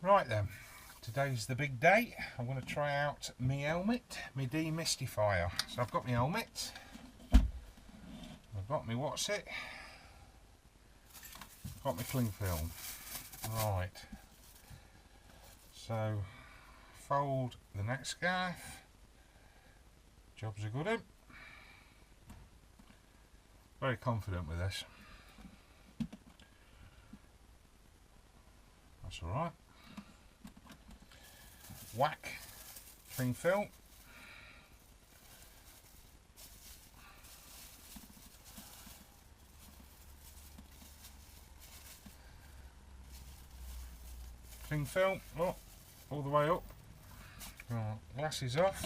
Right then, today's the big day. I'm going to try out my helmet, my demistifier. So I've got my helmet, I've got my got my cling film. Right, so fold the neck scarf, job's a good one. Very confident with this. That's alright. Whack cling film. Cling film, oh, all the way up. Right, glasses off.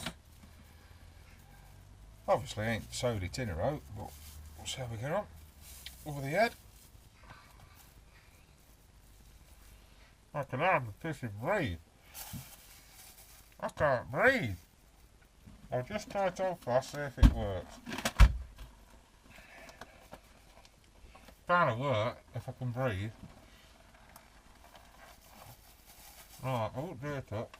Obviously I ain't sewed it in a row, but we'll see how we get on. Over the head. I can hardly piss and breathe. I can't breathe. I'll just try it on fast, see if it works. Kinda work if I can breathe. Right, I won't do it up.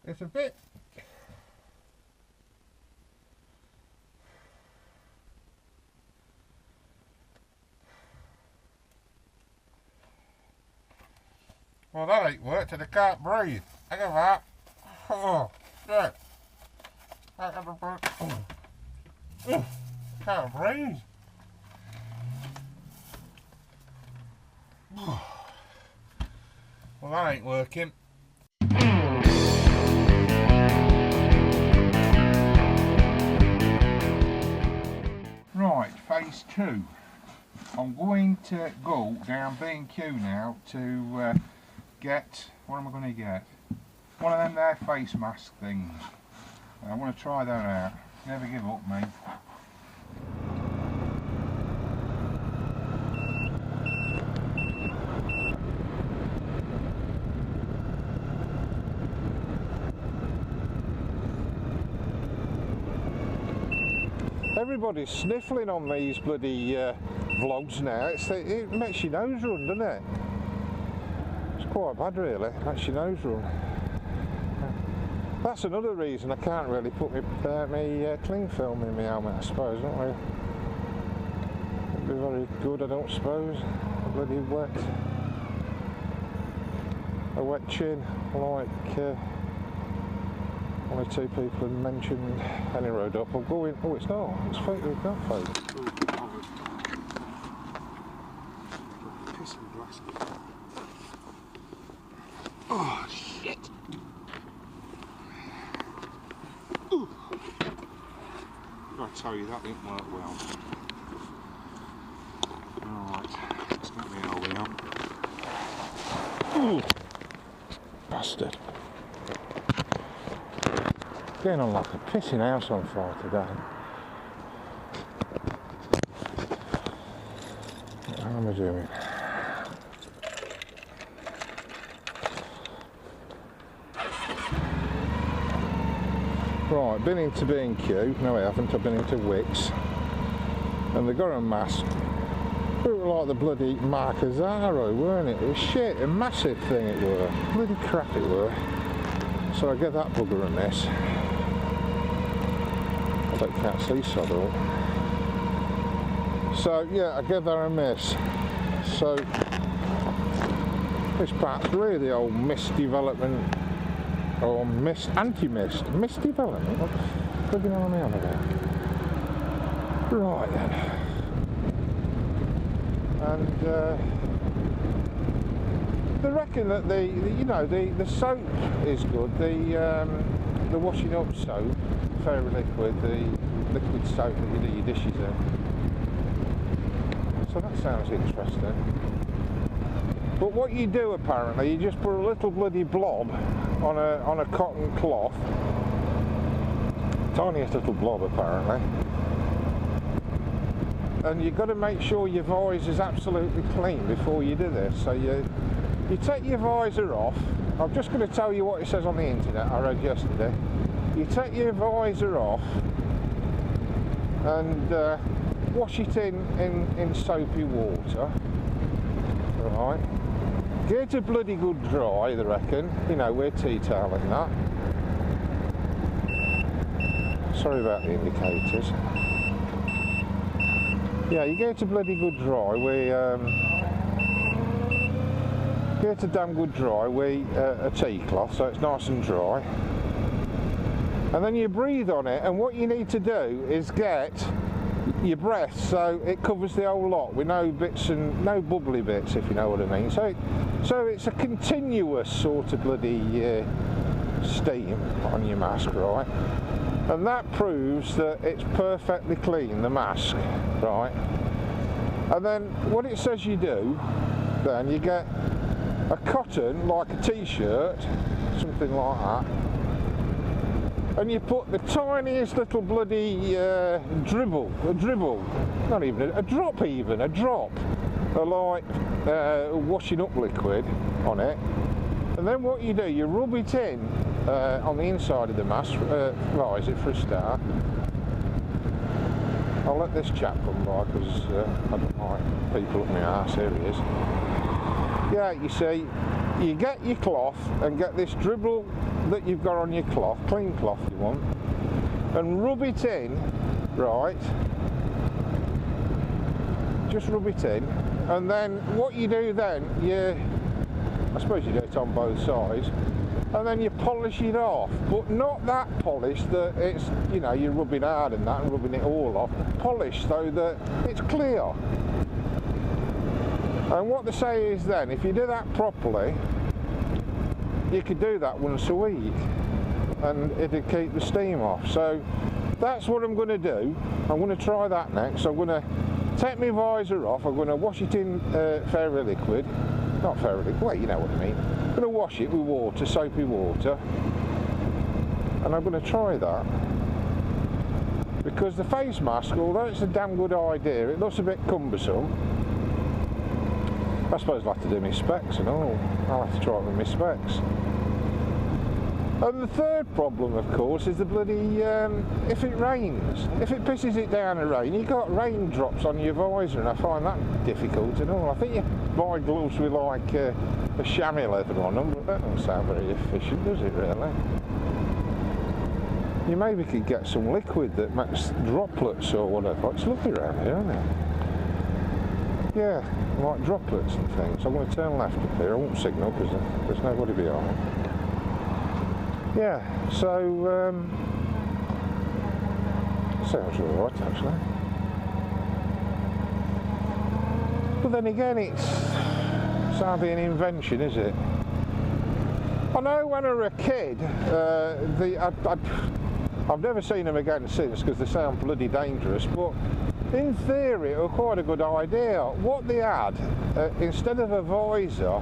It's a bit. Well, that ain't worked and I can't breathe. Look at that. Oh, yeah. Can't breathe. Well, that ain't working. Right, phase 2. I'm going to go down B&Q now to get, what am I going to get? One of them there face mask things. I want to try that out. Never give up, mate. Everybody's sniffling on these bloody vlogs now. It makes your nose run, doesn't it? It's quite bad, really. It makes your nose run. That's another reason I can't really put my cling film in my helmet, I suppose, don't I? It'd be very good, I don't suppose. A bloody a wet chin, like only 2 people have mentioned any road up. I'll go in. Oh, it's not. It's fake. It's not fake. Piss and glasses. Oh shit! Ooh. I tell you that didn't work well. Alright, let's get me Ollie on. Ooh. Bastard. Going on like a pissing house on fire today. How am I doing? Right, been into B&Q. No, I haven't. I've been into Wix, and they got a mask. It was like the bloody Marcazaro, weren't it? It was shit, a massive thing it were. Bloody crap it were. So I get that bugger and this. I can't see sod all. So yeah, I give that a miss. So this part's really the old mist development, or mist, anti-mist, mist development. What the fucking hell am I on about? Right then. And they reckon that the soap is good. The washing up soap. Fairy liquid, the liquid soap that you do your dishes in. So that sounds interesting. But what you do apparently, you just put a little bloody blob on a cotton cloth, tiniest little blob apparently, and you've got to make sure your visor is absolutely clean before you do this. So you take your visor off. I'm just going to tell you what it says on the internet I read yesterday. You take your visor off and wash it in soapy water. Right. Get it bloody good dry, I reckon. You know, we're tea toweling that. Sorry about the indicators. Yeah, you get it bloody good dry. We get it damn good dry with a tea cloth, so it's nice and dry. And then you breathe on it, and what you need to do is get your breath so it covers the whole lot with no bits and no bubbly bits, if you know what I mean. So it's a continuous sort of bloody steam on your mask, right? And that proves that it's perfectly clean, the mask, right? And then what it says you do, then you get a cotton, like a t-shirt, something like that, and you put the tiniest little bloody dribble, not even a drop of like washing up liquid on it. And then what you do, you rub it in on the inside of the mask, visor for a start. I'll let this chap come by because I don't like people up my arse. Here he is. Yeah, you see, you get your cloth and get this dribble that you've got on your cloth, clean cloth you want, and rub it in, right? Just rub it in, and then what you do then, I suppose you do it on both sides, and then you polish it off, but not that polish that it's, you know, you're rubbing hard and that and rubbing it all off. Polish so that it's clear. And what they say is then, if you do that properly, you could do that once a week and it'll keep the steam off. So that's what I'm going to do. I'm going to try that next. I'm going to take my visor off, I'm going to wash it in fairy liquid, not fairy liquid, well, you know what I mean. I'm going to wash it with water, soapy water, and I'm going to try that. Because the face mask, although it's a damn good idea, it looks a bit cumbersome. I suppose I'll have to do my specs and all. I'll have to try it with my specs. And the third problem, of course, is the bloody, if it rains. If it pisses it down to rain, you've got raindrops on your visor, and I find that difficult and all. I think you buy gloves with like a chamois leather on them, but that doesn't sound very efficient, does it really? You maybe could get some liquid that makes droplets or whatever. It's lovely around here, isn't it? Yeah, like droplets and things. I'm going to turn left up here. I won't signal because there's nobody behind. Yeah, so sounds all right actually. But then again, it's hardly an invention, is it? I know when I was a kid, I've never seen them again since because they sound bloody dangerous, but in theory it was quite a good idea. What they had, instead of a visor,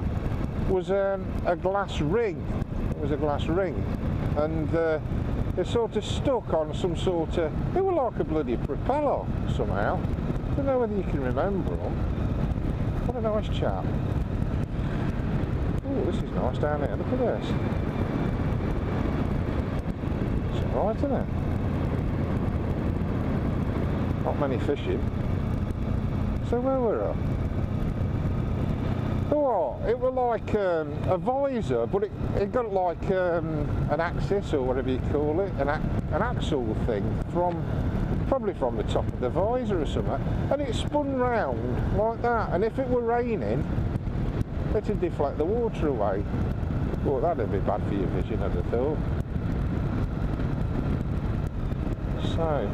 was a glass ring. It was a glass ring, and it sort of stuck on some sort of, it was like a bloody propeller somehow. I don't know whether you can remember them. What a nice chap. Oh, this is nice down here, look at this. It's alright, isn't it? Not many fishing. So where were I? Oh, it was like a visor, but it got like an axis or whatever you call it, an axle thing probably from the top of the visor or something, and it spun round like that. And if it were raining, it'd deflect the water away. Well, that'd be bad for your vision, I'd have thought. So,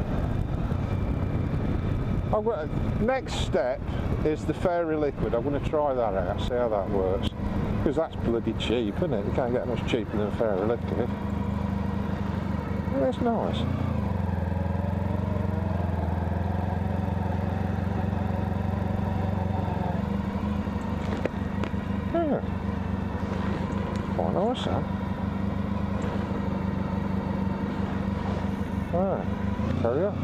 next step is the fairy liquid. I'm going to try that out, see how that works, because that's bloody cheap, isn't it? You can't get much cheaper than fairy liquid. Well, that's nice. Yeah, quite nice, huh? Alright, carry on.